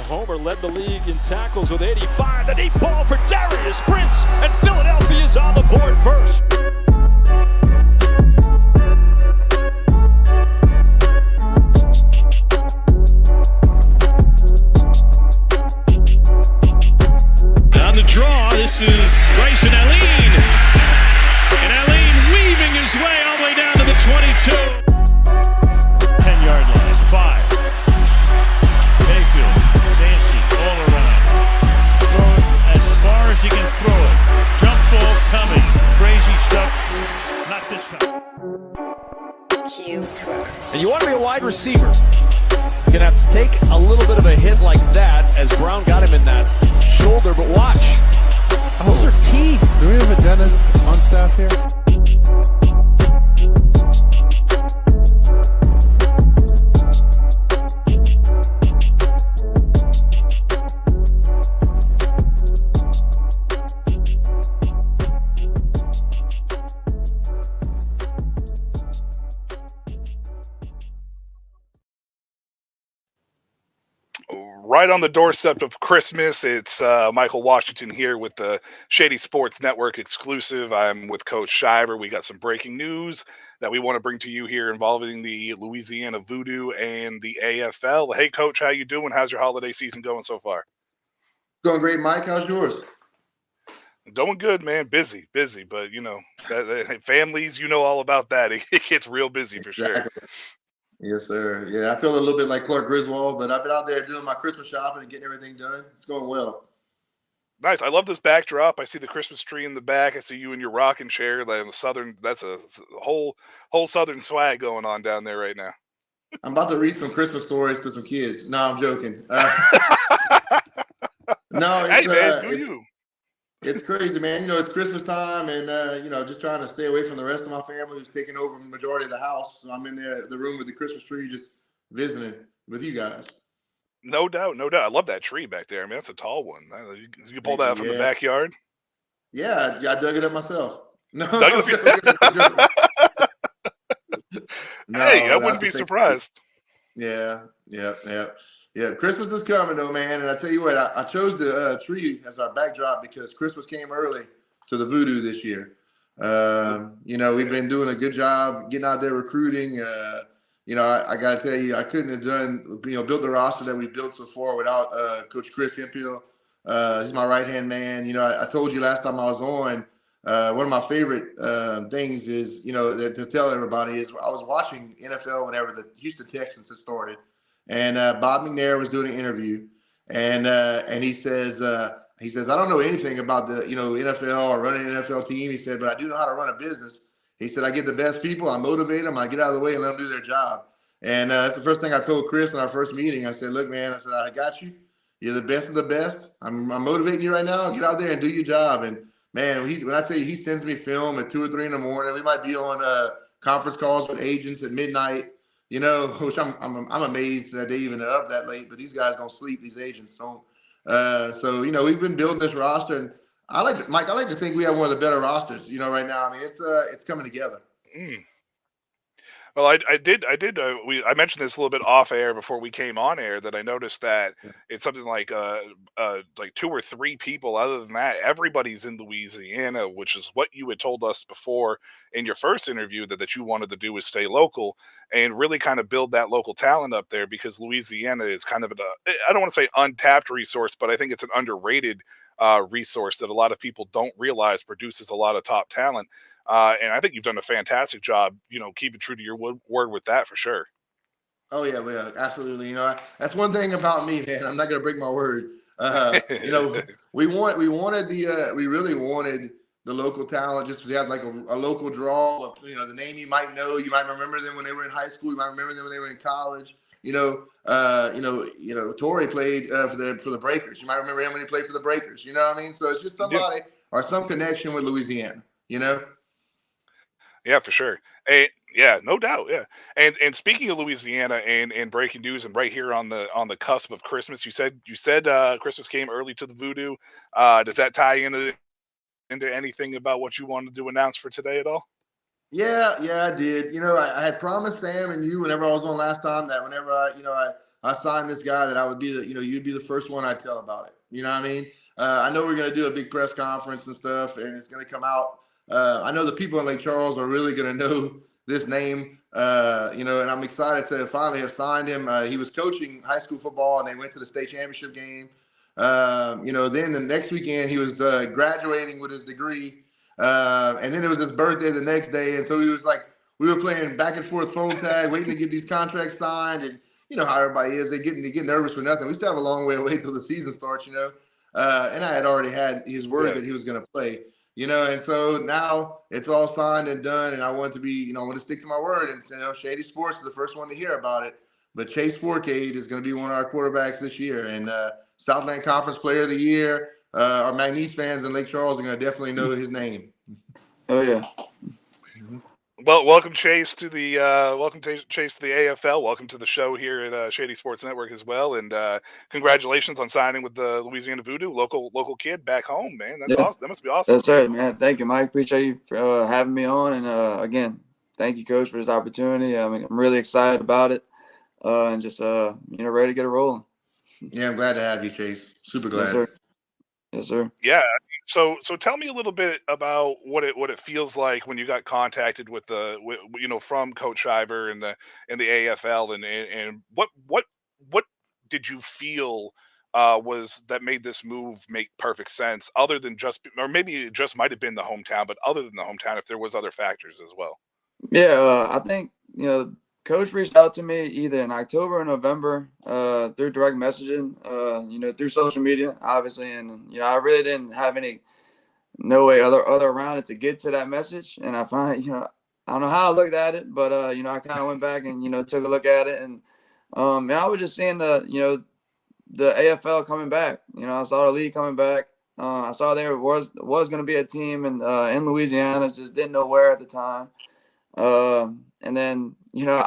Homer led the league in tackles with 85. The deep ball for Darius Prince, and Philadelphia's on the board first. On the draw, this is Bryson Allen. And Allen weaving his way all the way down to the 22. 10-yard line, 5. Mayfield, dancing all around. Throwing as far as he can throw it. Jump ball coming. Crazy stuff. Not this time. And you want to be a wide receiver. You're going to have to take a little bit of a hit like that as Brown got him in that shoulder, but watch. Those are teeth. Do we have a dentist on staff here? Right on the doorstep of Christmas, it's Michael Washington here with the Shady Sports Network exclusive. I'm with Coach Shiver. We got some breaking news that we want to bring to you here involving the Louisiana Voodoo and the AFL. Hey, Coach, how you doing? How's your holiday season going so far? Going great, Mike. How's yours? Going good, man. Busy, but you know, families, you know all about that. It gets real busy for sure. Yes, sir. Yeah, I feel a little bit like Clark Griswold, but I've been out there doing my Christmas shopping and getting everything done. It's going well. Nice. I love this backdrop. I see the Christmas tree in the back. I see you in your rocking chair. That's a whole southern swag going on down there right now. I'm about to read some Christmas stories to some kids. No, I'm joking. No, hey man, do you? It's crazy, man. You know, it's Christmas time, and you know, just trying to stay away from the rest of my family who's taking over the majority of the house. So I'm in the room with the Christmas tree, just visiting with you guys. No doubt. I love that tree back there. I mean, that's a tall one. You pull that from the backyard? Yeah, I dug it up myself. No, no, hey, I wouldn't be surprised. Yeah. Christmas is coming though, man. And I tell you what, I chose the tree as our backdrop because Christmas came early to the Voodoo this year. You know, we've been doing a good job getting out there recruiting. You know, I got to tell you, I couldn't have built the roster that we built so far without Coach Chris Hemphill. He's my right-hand man. You know, I told you last time I was on, one of my favorite things is, you know, to tell everybody is I was watching NFL whenever the Houston Texans had started. And Bob McNair was doing an interview, and he says, I don't know anything about the NFL or running an NFL team. He said, but I do know how to run a business. He said, I get the best people, I motivate them, I get out of the way and let them do their job. And that's the first thing I told Chris in our first meeting. I said, look, man, I got you. You're the best of the best. I'm motivating you right now. Get out there and do your job. And man, when I tell you, he sends me film at 2 or 3 in the morning. We might be on conference calls with agents at midnight. You know, which I'm amazed that they even are up that late, but these guys don't sleep. These agents don't. So, you know, we've been building this roster, and I like to think we have one of the better rosters, you know, right now. I mean, it's coming together. Well, I mentioned this a little bit off air before we came on air that I noticed that it's something like 2 or 3 people. Other than that, everybody's in Louisiana, which is what you had told us before in your first interview that you wanted to do is stay local and really kind of build that local talent up there, because Louisiana is kind of I don't want to say untapped resource, but I think it's an underrated resource that a lot of people don't realize produces a lot of top talent. And I think you've done a fantastic job, you know, keeping true to your word with that for sure. Oh yeah, well, absolutely. You know, that's one thing about me, man. I'm not going to break my word. You know, we really wanted the local talent just to have like a local draw. You know, the name you might know, you might remember them when they were in high school. You might remember them when they were in college. You know, Torrey played for the Breakers. You might remember him when he played for the Breakers. You know what I mean? So it's just somebody or some connection with Louisiana. You know. Yeah, for sure. Yeah, no doubt. Yeah. And speaking of Louisiana and breaking news, and right here on the cusp of Christmas, you said Christmas came early to the Voodoo. Does that tie into anything about what you wanted to announce for today at all? Yeah, I did. You know, I had promised Sam and you whenever I was on last time that whenever I I signed this guy that I would be you'd be the first one I'd tell about it. You know what I mean? I know we're going to do a big press conference and stuff, and it's going to come out. I know the people in Lake Charles are really going to know this name, and I'm excited to finally have signed him. He was coaching high school football, and they went to the state championship game. Then the next weekend he was graduating with his degree, and then it was his birthday the next day, and so he was like, we were playing back and forth phone tag, waiting to get these contracts signed, and you know how everybody is, they get nervous for nothing. We still have a long way away till the season starts, and I had already had his word that he was going to play. And so now it's all signed and done, and I want to stick to my word and say, Shady Sports is the first one to hear about it. But Chase Forcade is going to be one of our quarterbacks this year, and Southland Conference Player of the Year. Our Magnice fans in Lake Charles are going to definitely know his name. Oh yeah. Well, welcome Chase to the AFL. Welcome to the show here at Shady Sports Network as well, and congratulations on signing with the Louisiana Voodoo, local kid back home, man. That's awesome. That must be awesome. That's right, man. Thank you, Mike. Appreciate you for having me on, and again, thank you, Coach, for this opportunity. I mean, I'm really excited about it, and just ready to get it rolling. Yeah, I'm glad to have you, Chase. Super glad. Yes, sir. Yes, sir. Yeah. So tell me a little bit about what it feels like when you got contacted from Coach Shiver and the AFL, and what did you feel was that made this move make perfect sense, other than or maybe it just might have been the hometown, but other than the hometown, if there was other factors as well. Yeah, I think Coach reached out to me either in October or November through direct messaging, through social media, obviously. And, I really didn't have no way other around it to get to that message. And I find, I don't know how I looked at it, but, I kind of went back and, took a look at it. And I was just seeing the AFL coming back. I saw the league coming back. I saw there was going to be a team in Louisiana, just didn't know where at the time. And then,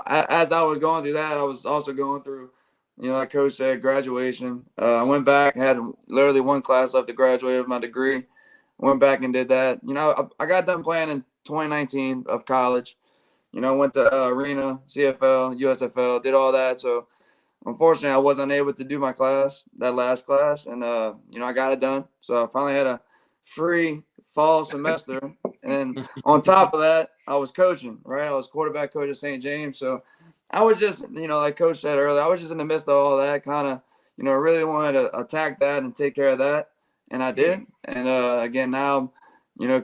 as I was going through that, I was also going through, like Coach said, graduation. I went back, had literally one class left to graduate with my degree. Went back and did that. I got done playing in 2019 of college. Went to Arena, CFL, USFL, did all that. So, unfortunately, I wasn't able to do my class, that last class. And, I got it done. So, I finally had a free fall semester. And then on top of that, I was coaching, right? I was quarterback coach at St. James. So I was just, like Coach said earlier, I was just in the midst of all that, kind of, really wanted to attack that and take care of that. And I did. And again, now,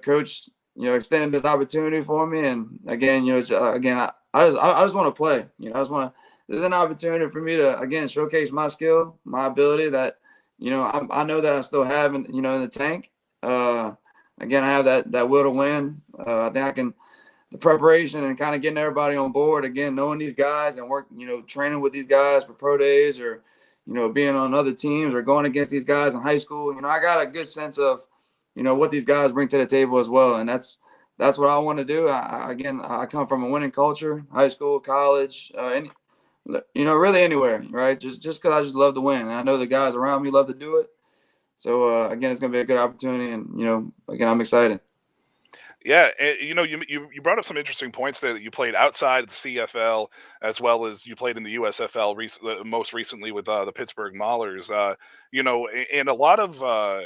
Coach, extended this opportunity for me. And again, I just want to play. This is an opportunity for me to, again, showcase my skill, my ability that, I know that I still have in the tank. Again, I have that will to win. I think I can, the preparation and kind of getting everybody on board, again, knowing these guys and training with these guys for pro days or, being on other teams or going against these guys in high school. I got a good sense of, what these guys bring to the table as well. And that's what I want to do. I come from a winning culture, high school, college, really anywhere, right? Just because I just love to win. And I know the guys around me love to do it. So, again, it's going to be a good opportunity, and, again, I'm excited. Yeah, and, you brought up some interesting points there, that you played outside of the CFL as well as you played in the USFL most recently with the Pittsburgh Maulers. And a lot of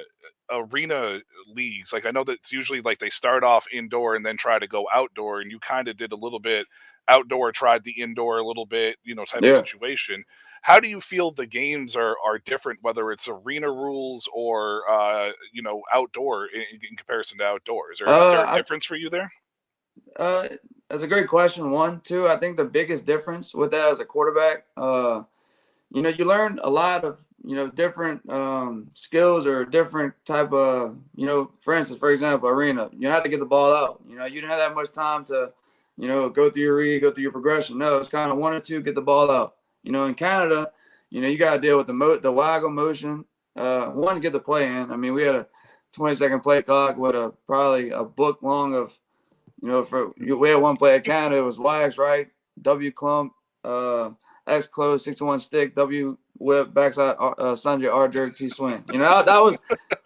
arena leagues, like I know that it's usually like they start off indoor and then try to go outdoor, and you kind of did a little bit outdoor, tried the indoor a little bit, type of situation. How do you feel the games are different, whether it's arena rules or outdoor in comparison to outdoors? Or is there a difference for you there? That's a great question. One, two, I think the biggest difference with that as a quarterback, you learn a lot of different skills or different type of, for instance, for example, arena, you had to get the ball out. You didn't have that much time to go through your read, go through your progression. No, it's kind of 1 or 2, get the ball out. In Canada, you got to deal with the waggle motion. One, get the play in. I mean, we had a 20-second play clock with probably a book long of, we had one play at Canada. It was Wags, right? W clump, X close, 61 stick, W whip, backside, Sunday, R jerk, T swing. That was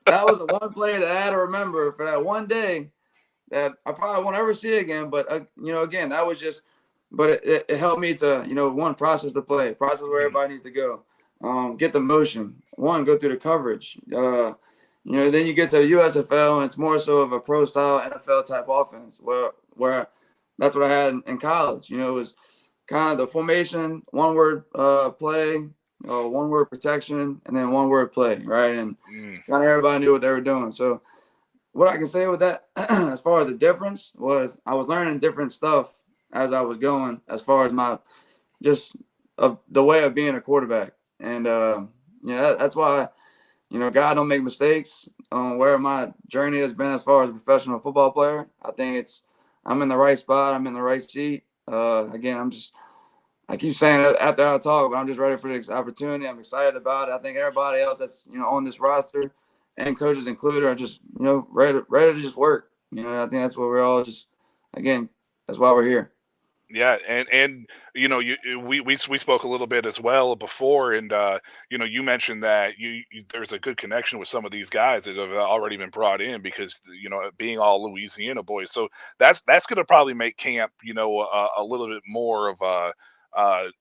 the one play that I had to remember for that one day that I probably won't ever see again. But, again, that was just but it helped me to, one, process the play, process where everybody needs to go, get the motion, go through the coverage. Then you get to the USFL, and it's more so of a pro-style NFL type offense, where that's what I had in college. It was kind of the formation, one-word play, one-word protection, and then one-word play, right? And kind of everybody knew what they were doing. So what I can say with that, as far as the difference, was I was learning different stuff as I was going, as far as my the way of being a quarterback. And that's why, God don't make mistakes on where my journey has been as far as a professional football player. I think I'm in the right spot. I'm in the right seat. Again, I keep saying it after I talk, but I'm just ready for this opportunity. I'm excited about it. I think everybody else that's, on this roster, and coaches included, are just, ready to just work. I think that's what we're all just, again, that's why we're here. Yeah, and we spoke a little bit as well before, and you mentioned that there's a good connection with some of these guys that have already been brought in because being all Louisiana boys, so that's going to probably make camp a little bit more of a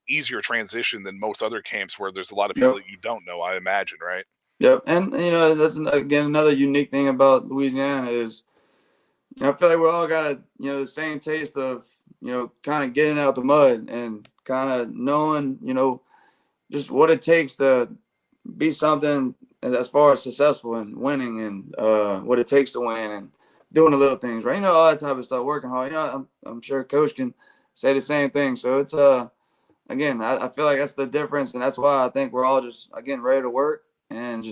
easier transition than most other camps where there's a lot of people that you don't know, I imagine, right? Yep, and that's again another unique thing about Louisiana is, I feel like we all got the same taste of kind of getting out the mud and kind of knowing just what it takes to be something as far as successful and winning, and what it takes to win, and doing the little things, right? All that type of stuff, working hard. I'm sure Coach can say the same thing. So it's again, I feel like that's the difference, and that's why I think we're all just, again, ready to work. And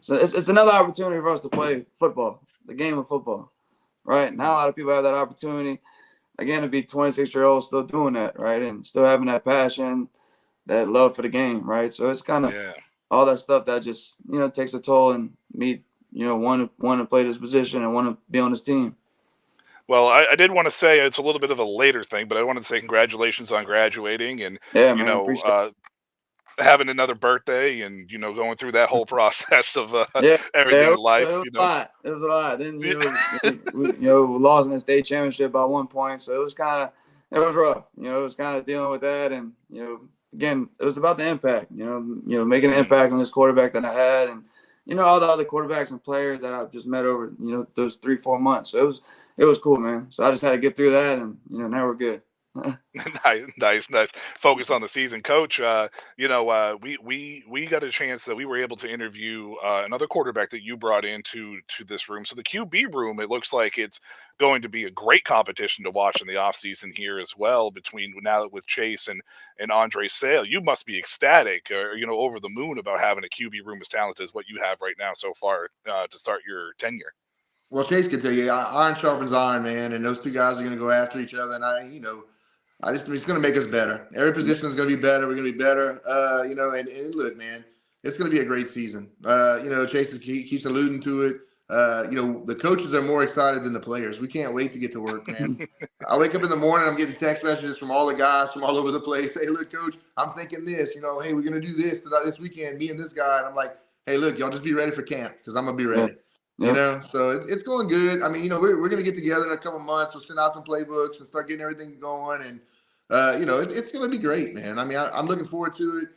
so it's another opportunity for us to play football, the game of football, right? Not a lot of people have that opportunity, again, to be 26-year-olds still doing that, right? And still having that passion, that love for the game, right? So it's kind of all that stuff that just, takes a toll, and me, want to play this position and want to be on this team. Well, I did want to say it's a little bit of a later thing, but I wanted to say congratulations on graduating and, having another birthday and, going through that whole process of everything in life. It was a lot. Then, we lost in the state championship by 1 point. So it was rough. It was kind of dealing with that. And, again, it was about the impact, making an impact on this quarterback that I had, and, all the other quarterbacks and players that I've just met over, those 3-4 months. So it was cool, man. So I just had to get through that, and, now we're good. Nice. Focus on the season, Coach. We got a chance that we were able to interview another quarterback that you brought into this room. So the QB room, it looks like it's going to be a great competition to watch in the offseason here as well. Between now with Chase and Andre Sale, you must be ecstatic or over the moon about having a QB room as talented as what you have right now so far to start your tenure. Well, Chase can tell you, iron sharpens iron, man, and those two guys are going to go after each other, and it's going to make us better. Every position is going to be better. We're going to be better, and look, man, it's going to be a great season. Chase keeps alluding to it. The coaches are more excited than the players. We can't wait to get to work, man. I wake up in the morning, I'm getting text messages from all the guys from all over the place. Hey, look, Coach, I'm thinking this, hey, we're going to do this this weekend, me and this guy. And I'm like, hey, look, y'all just be ready for camp because I'm going to be ready. So it's going good. I mean, we're going to get together in a couple months. We'll send out some playbooks and start getting everything going. And, it's going to be great, man. I mean, I'm looking forward to it.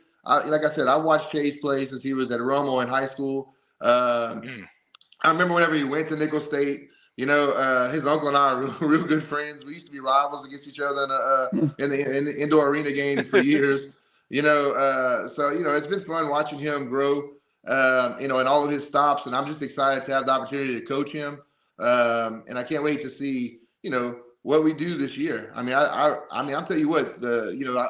Like I said, I watched Chase play since he was at Romo in high school. I remember whenever he went to Nicholls State, his uncle and I are real good friends. We used to be rivals against each other in the indoor arena game for years. It's been fun watching him grow. And all of his stops, and I'm just excited to have the opportunity to coach him. And I can't wait to see, what we do this year. I mean, I'll tell you what,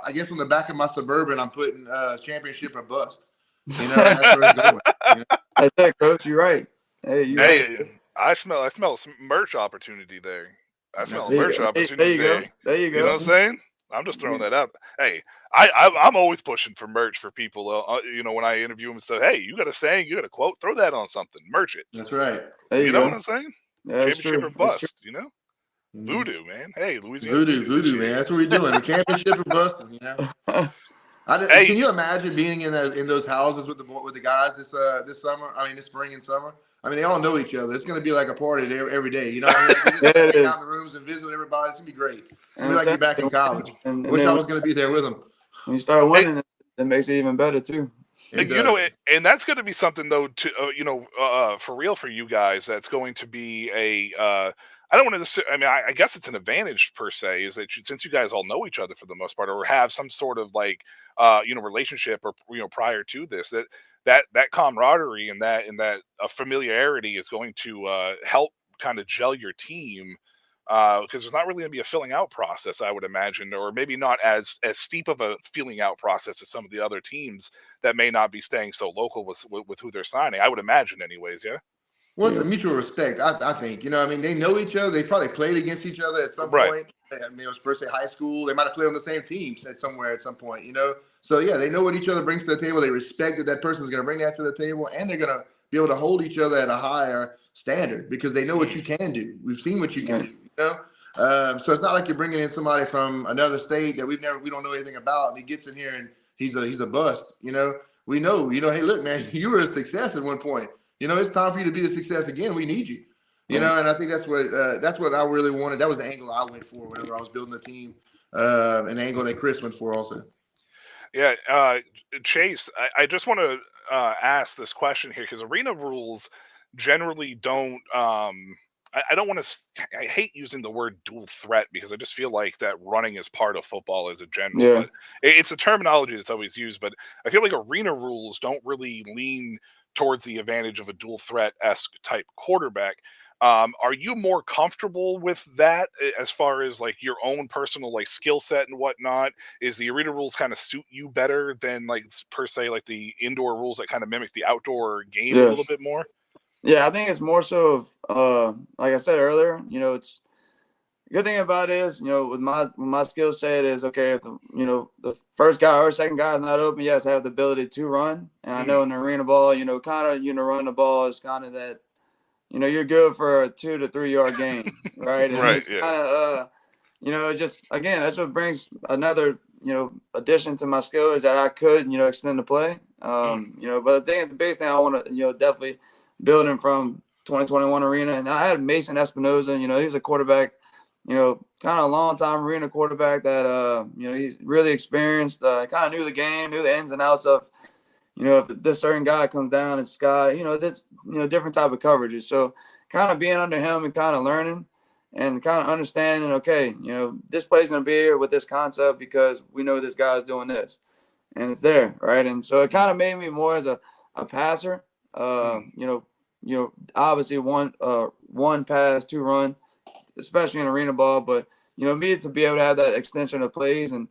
I guess on the back of my Suburban, I'm putting championship or bust. That's where it's going. That's it, Coach. You're right. Hey, right. I smell some merch opportunity there. I smell a merch opportunity there. There you go. You know what I'm saying? I'm just throwing that out. Hey, I'm always pushing for merch for people. When I interview them and say, hey, you got a saying, you got a quote, throw that on something, merch it. That's right. You know what I'm saying? Yeah, championship or bust, Voodoo, man. Hey, Louisiana Voodoo, man. That's what we're doing. The championship or bust, Hey, Can you imagine being in those houses with the guys this summer? I mean, this spring and summer. I mean, they all know each other. It's going to be like a party there every day. You know what I mean? Like, they just Yeah, it hang out is. in the rooms and visit with everybody. It's going to be great. It's going to And be like it's you're back in college. and I wish then I was going to be there with them. when you start hey, winning, it makes it even better too. It you know, does. and that's going to be something though, for real for you guys. That's going to be I don't want to. I mean, I guess it's an advantage per se, is that since you guys all know each other for the most part, or have some sort of like, relationship, or prior to this, that camaraderie and that familiarity is going to help kind of gel your team. Because there's not really going to be a filling out process, I would imagine, or maybe not as steep of a filling out process as some of the other teams that may not be staying so local with who they're signing. I would imagine, anyways. Yeah. Well, it's Yeah. a mutual respect. I think. You know, I mean, they know each other. They probably played against each other at some Right. point. I mean, it was per se high school. They might have played on the same teams somewhere at some point. You know, so yeah, they know what each other brings to the table. They respect that person's going to bring that to the table, and they're going to be able to hold each other at a higher standard because they know what you can do. We've seen what you can do. You know, so it's not like you're bringing in somebody from another state that we don't know anything about, and he gets in here and he's a bust. You know, we know. You know, hey, look, man, you were a success at one point. You know, it's time for you to be a success again. We need you. You know, and I think that's what I really wanted. That was the angle I went for whenever I was building the team, an angle that Chris went for also. Yeah. Chase, I just want to ask this question here, because arena rules generally don't. I don't want to. I hate using the word dual threat, because I just feel like that running is part of football as a general. Yeah. But it's a terminology that's always used. But I feel like arena rules don't really lean towards the advantage of a dual threat-esque type quarterback. Are you more comfortable with that, as far as like your own personal like skill set and whatnot? Is the arena rules kind of suit you better than like per se like the indoor rules that kind of mimic the outdoor game a Yeah. little bit more? Yeah, I think it's more so of like I said earlier, it's the good thing about it is, with my skill set is, okay, if the first guy or second guy is not open, yes, I have the ability to run. And I know in the arena ball, kind of, run the ball is kind of that, you're good for a 2 to 3 yard gain, right? And Right. it's Yeah. kind of, just again, that's what brings another, addition to my skill, is that I could, extend the play. But the biggest thing I want to, definitely building from 2021 arena, and I had Mason Espinoza. He was a quarterback, kind of a long time arena quarterback that he's really experienced, kind of knew the game, knew the ins and outs of, if this certain guy comes down and Sky, that's different type of coverages. So kind of being under him and kind of learning and kind of understanding, okay, this play's gonna be here with this concept because we know this guy's doing this, and it's there, right? And so it kind of made me more as a passer. Obviously one pass, 2 run, especially in arena ball, but me to be able to have that extension of plays and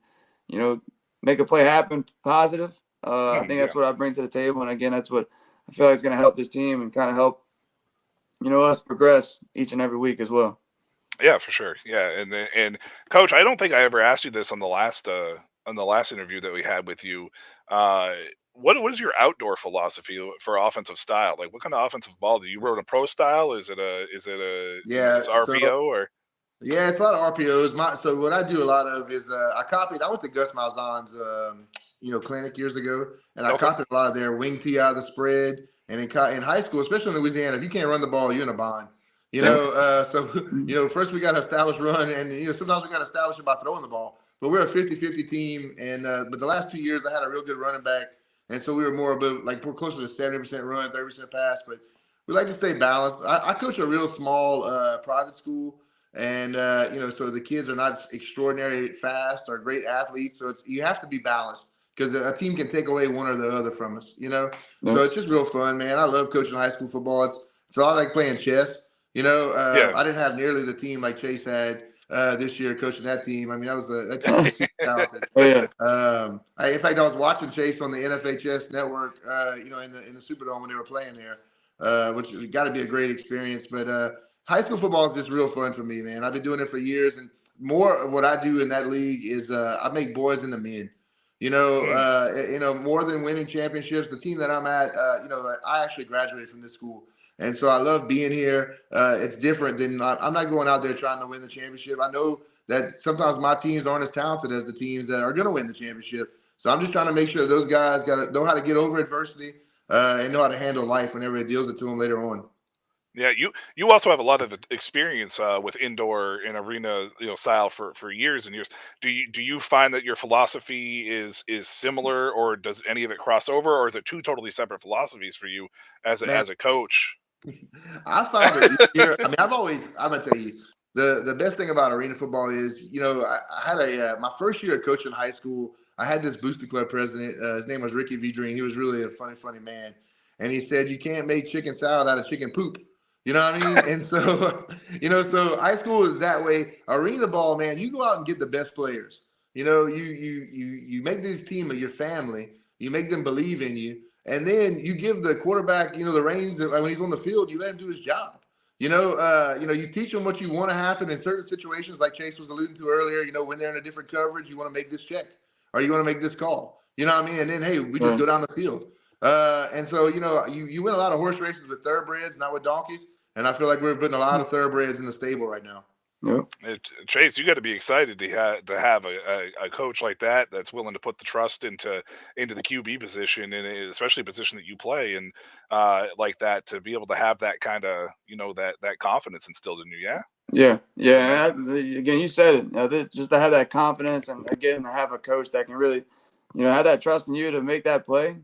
make a play happen positive. I think that's what I bring to the table, and again, that's what I feel like is going to help this team and kind of help us progress each and every week as well. Yeah, for sure. Yeah, and Coach, I don't think I ever asked you this on the last interview that we had with you. What is your outdoor philosophy for offensive style? Like, what kind of offensive ball do you run? A pro style? Is it RPO or? Yeah, it's a lot of RPOs. So what I do a lot of is I went to Gus Malzahn's clinic years ago, and I copied a lot of their wing tee out of the spread. And in high school, especially in Louisiana, if you can't run the ball, you're in a bind. First we got to establish run, and sometimes we got to establish it by throwing the ball. But we're a 50-50 team, and but the last 2 years I had a real good running back, and so we were more we're closer to 70% run, 30% pass. But we like to stay balanced. I coach a real small private school, and so the kids are not extraordinary fast or great athletes. So you have to be balanced, because a team can take away one or the other from us. So it's just real fun, man. I love coaching high school football. It's a lot like playing chess. I didn't have nearly the team like Chase had this year coaching that team. I mean, that team was talented. In fact, I was watching Chase on the NFHS network, in the Superdome when they were playing there, which got to be a great experience. But high school football is just real fun for me, man. I've been doing it for years, and more of what I do in that league is I make boys into men. More than winning championships, the team that I'm at, I actually graduated from this school. And so I love being here. It's different than I'm not going out there trying to win the championship. I know that sometimes my teams aren't as talented as the teams that are going to win the championship. So I'm just trying to make sure those guys got to know how to get over adversity and know how to handle life whenever it deals it to them later on. Yeah, you also have a lot of experience with indoor and arena, style for years and years. Do you find that your philosophy is similar, or does any of it cross over, or is it two totally separate philosophies for you as a Man, as a coach? I found it easier. I mean, I'm gonna tell you, the best thing about arena football is, I had my first year of coaching high school. I had this booster club president. His name was Ricky Vidrine. He was really a funny man, and he said you can't make chicken salad out of chicken poop. You know what I mean? And so, so high school is that way. Arena ball, man, you go out and get the best players. You make this team of your family. You make them believe in you. And then you give the quarterback, the reins when he's on the field, you let him do his job. You teach them what you want to happen in certain situations, like Chase was alluding to earlier. When they're in a different coverage, you want to make this check or you want to make this call. You know what I mean? And then, hey, we just go down the field. And so, you win a lot of horse races with thoroughbreds, not with donkeys. And I feel like we're putting a lot of thoroughbreds in the stable right now. Yep. Chase, you got to be excited to have a coach like that that's willing to put the trust into the QB position, and especially a position that you play, and like that, to be able to have that kind of that confidence instilled in you. Yeah. Again, you said it. Just to have that confidence, and again, to have a coach that can really, have that trust in you to make that play,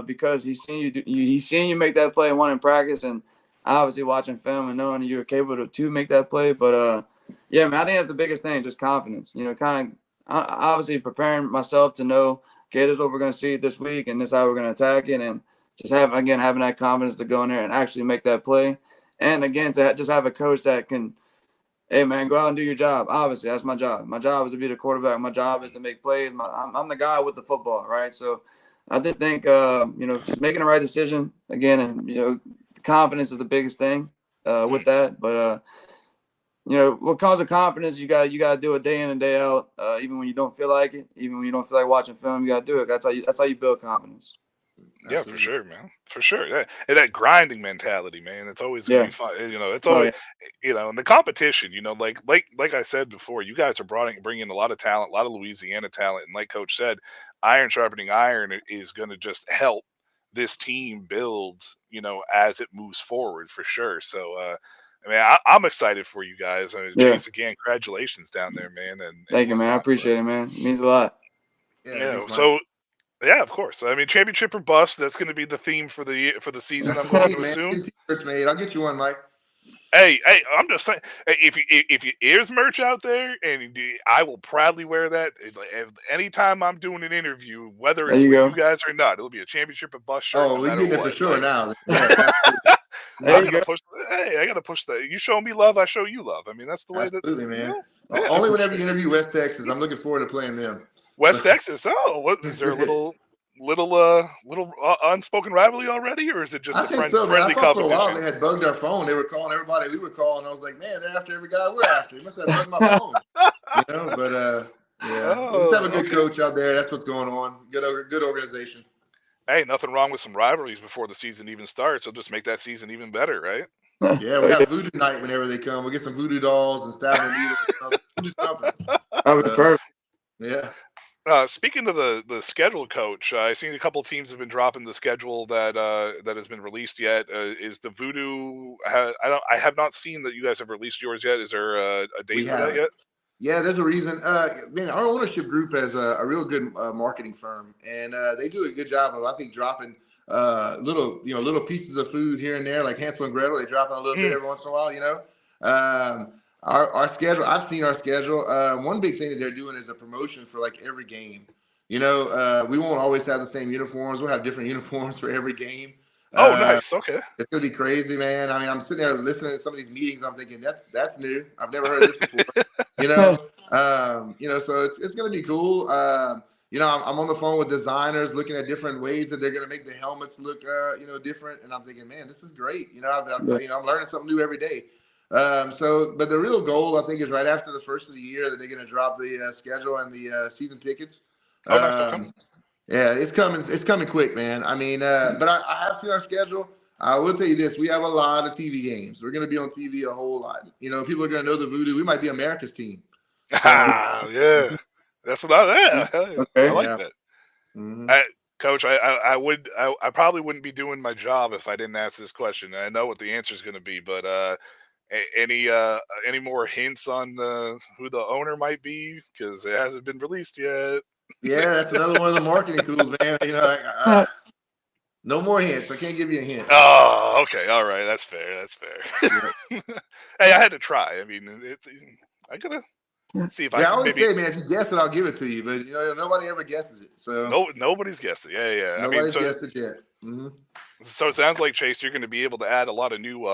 because he's seen you make that play one in practice, and obviously watching film and knowing you're capable to make that play, but. Yeah, man, I think that's the biggest thing, just confidence. Kind of obviously preparing myself to know, okay, this is what we're going to see this week, and this is how we're going to attack it, and just having that confidence to go in there and actually make that play. And again, to just have a coach that can, hey, man, go out and do your job. Obviously, that's my job. My job is to be the quarterback. My job is to make plays. I'm the guy with the football, right? So I just think, just making the right decision again, and confidence is the biggest thing with that, but. What comes with confidence, you got to do it day in and day out, even when you don't feel like it, even when you don't feel like watching film, you got to do it. That's how you build confidence. Yeah, for sure, man. For sure. That grinding mentality, man. It's always gonna be fun. It's always, and the competition. Like I said before, you guys are bringing a lot of talent, a lot of Louisiana talent, and like Coach said, iron sharpening iron is going to just help this team build, as it moves forward, for sure. So, I mean, I'm excited for you guys. Chase, again, congratulations down there, man. And thank you, man. I appreciate it, man. It means a lot. So. Yeah, of course. I mean, championship or bust. That's going to be the theme for the season. I'm going to assume. Mate, I'll get you one, Mike. Hey, I'm just saying. If you ears merch out there, and I will proudly wear that. Anytime I'm doing an interview, whether it's with you guys or not, it'll be a championship or bust shirt. Oh, we're getting it for sure now. I gotta push that. You show me love, I show you love. I mean, that's the way. Absolutely, man. Only whenever you interview West Texas, I'm looking forward to playing them. West Texas. Oh, what is there a little unspoken rivalry already, or is it just friendly competition? For a while they had bugged our phone. They were calling everybody we were calling. I was like, man, they're after every guy we're after. They must have bugged my phone. But we just have a good coach out there. That's what's going on. Good organization. Hey, nothing wrong with some rivalries before the season even starts. It'll just make that season even better, right? Yeah, we got voodoo night whenever they come. We get some voodoo dolls and stab needles. We'll do something. That was perfect. Yeah. Speaking of the schedule, Coach, I've seen a couple of teams have been dropping the schedule that has been released yet. Is the Voodoo? I have not seen that you guys have released yours yet. Is there a date for that yet? Yeah, there's a reason. Man, our ownership group has a real good marketing firm, and they do a good job of, I think, dropping little pieces of food here and there, like Hansel and Gretel. They drop in a little bit every once in a while. Our schedule, I've seen our schedule. One big thing that they're doing is a promotion for like every game. We won't always have the same uniforms. We'll have different uniforms for every game. Oh, nice. Okay. It's going to be crazy, man. I mean, I'm sitting there listening to some of these meetings. I'm thinking that's new. I've never heard of this before. So it's going to be cool. I'm on the phone with designers looking at different ways that they're going to make the helmets look, different. And I'm thinking, man, this is great. I'm learning something new every day. But the real goal, I think, is right after the first of the year that they're going to drop the schedule and the season tickets. Oh, nice. Yeah, it's coming. It's coming quick, man. I mean, but I have seen our schedule. I will tell you this: we have a lot of TV games. We're going to be on TV a whole lot. People are going to know the Voodoo. We might be America's team. Yeah, that's what I like that. Mhm. Coach, I probably wouldn't be doing my job if I didn't ask this question. I know what the answer is going to be, but any more hints on who the owner might be? Because it hasn't been released yet. Yeah, that's another one of the marketing tools, man. You know, no more hints. I can't give you a hint. Oh, okay, all right, that's fair. That's fair. Yeah. Hey, I had to try. I mean, I gotta see if I Yeah, I can always maybe. say, man, if you guess it, I'll give it to you. But nobody ever guesses it. So No, nobody's guessed it. Yeah. I mean, nobody's guessed it yet. Mm-hmm. so it sounds like Chase, you're going to be able to add a lot of new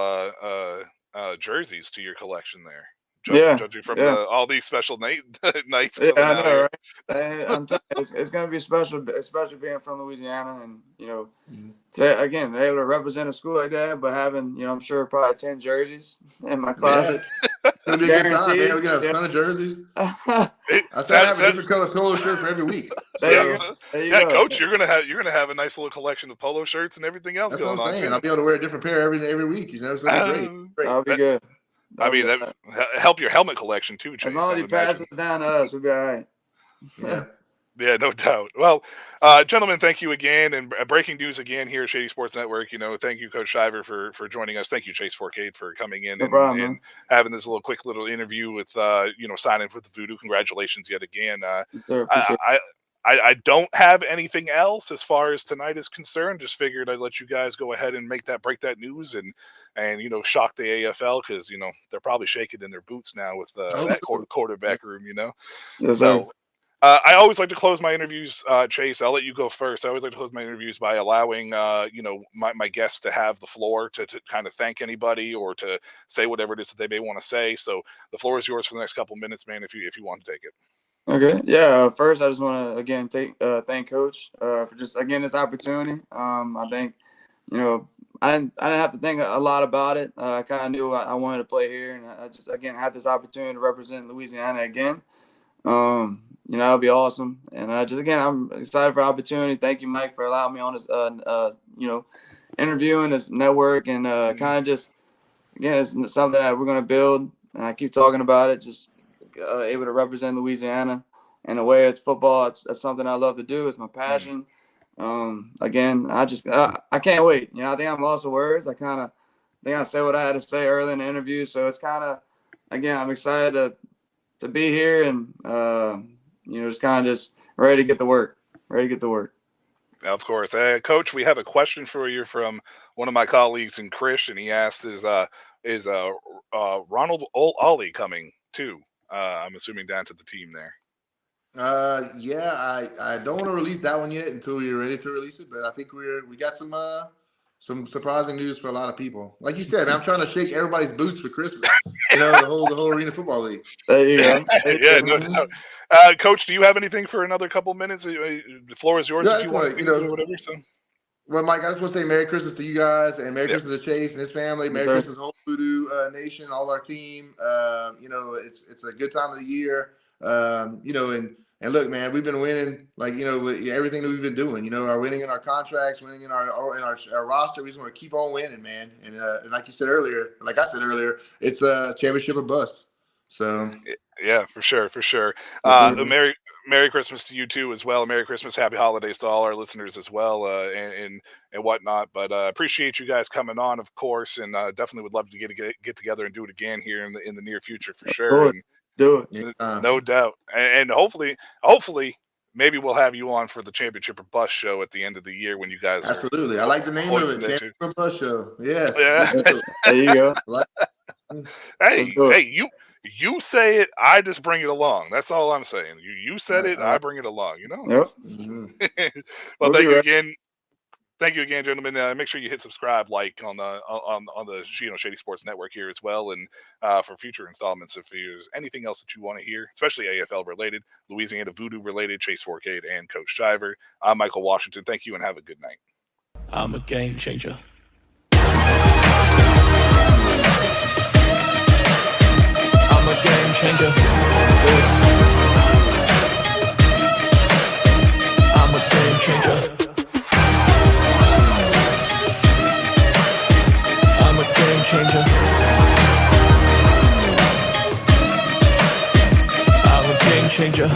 jerseys to your collection there. Yeah, Judging from yeah. all these special nights Yeah, coming I out know, here. right? I'm telling you, it's going to be special, especially being from Louisiana, and Mm-hmm. again, they're able to represent a school like that, but having I'm sure probably 10 jerseys in my closet. It's gonna be a good time, man. We're gonna have a Guaranteed. ton of jerseys. It I try to have a sounds- different color polo shirt for every week. There So you yeah, go. Coach, you're gonna have a nice little collection of polo shirts and everything else that's what going I'm on. saying. Too. I'll be able to wear a different pair every week. It's gonna be great. That'll be good. That help your helmet collection too, Chase. As long as I he would imagine. passes down to us, we'll be all right. Yeah. Yeah, no doubt. Well, gentlemen, thank you again. And breaking news again here at Shady Sports Network. Thank you, Coach Shiver, for joining us. Thank you, Chase Forcade, for coming in No problem, and man. having this quick little interview with signing with the Voodoo. Congratulations yet again. Sir, appreciate I don't have anything else as far as tonight is concerned. Just figured I'd let you guys go ahead and break that news and shock the AFL because they're probably shaking in their boots now with that quarterback room. Yes, So. sir. I always like to close my interviews, Chase. I'll let you go first. I always like to close my interviews by allowing, my guests to have the floor to kind of thank anybody or to say whatever it is that they may want to say. So the floor is yours for the next couple minutes, man, if you want to take it. Okay. Yeah. First, I just want to again thank Coach for just again this opportunity. I think I didn't have to think a lot about it. I kind of knew I wanted to play here, and I just again had this opportunity to represent Louisiana again. It'll be awesome. And I'm excited for the opportunity. Thank you, Mike, for allowing me on this, interview and this network. And kind of just, again, it's something that we're going to build. And I keep talking about it, just able to represent Louisiana. In a way, it's football. It's something I love to do. It's my passion. Again, I can't wait. I think I'm lost for words. I think I said what I had to say early in the interview. So it's kind of, again, I'm excited to be here and, just ready to get to work. Of course. Coach, we have a question for you from one of my colleagues in Chris, and he asked, is Ronald Ollie coming too? I'm assuming down to the team there. Yeah, I don't want to release that one yet until we're ready to release it, but I think we got some surprising news for a lot of people. Like you said, man, I'm trying to shake everybody's boots for Christmas. The whole Arena Football League. There you go. Yeah, no doubt. Coach, do you have anything for another couple minutes? The floor is yours if you want to do whatever. So. Well, Mike, I just want to say Merry Christmas to you guys and Merry Christmas to Chase and his family. Merry Christmas, whole Voodoo Nation, all our team. It's a good time of the year. And look, man, we've been winning, with everything that we've been doing. Our winning in our contracts, winning in our roster. We just want to keep on winning, man. And like I said earlier, it's a championship or bust. So yeah, for sure. Merry Christmas to you too as well. Merry Christmas, happy holidays to all our listeners as well, and whatnot. But appreciate you guys coming on, of course, and definitely would love to get together and do it again here in the near future for sure. And, do it. No doubt. And hopefully, maybe we'll have you on for the Championship or Bust show at the end of the year when you guys absolutely. I like the name of it, Championship or Bust show. Yes. Yeah. There you go. Hey, you say it, I just bring it along. That's all I'm saying. You said it, I bring it along. Yep. Well, thank you again, gentlemen. Make sure you hit subscribe, on the Shady Sports Network here as well, and for future installments. If there's anything else that you want to hear, especially AFL related, Louisiana Voodoo related, Chase Forcade and Coach Shiver. I'm Michael Washington. Thank you and have a good night. I'm a game changer. I'm a game changer. I'm a game changer. I'm a game changer. I'm a game changer.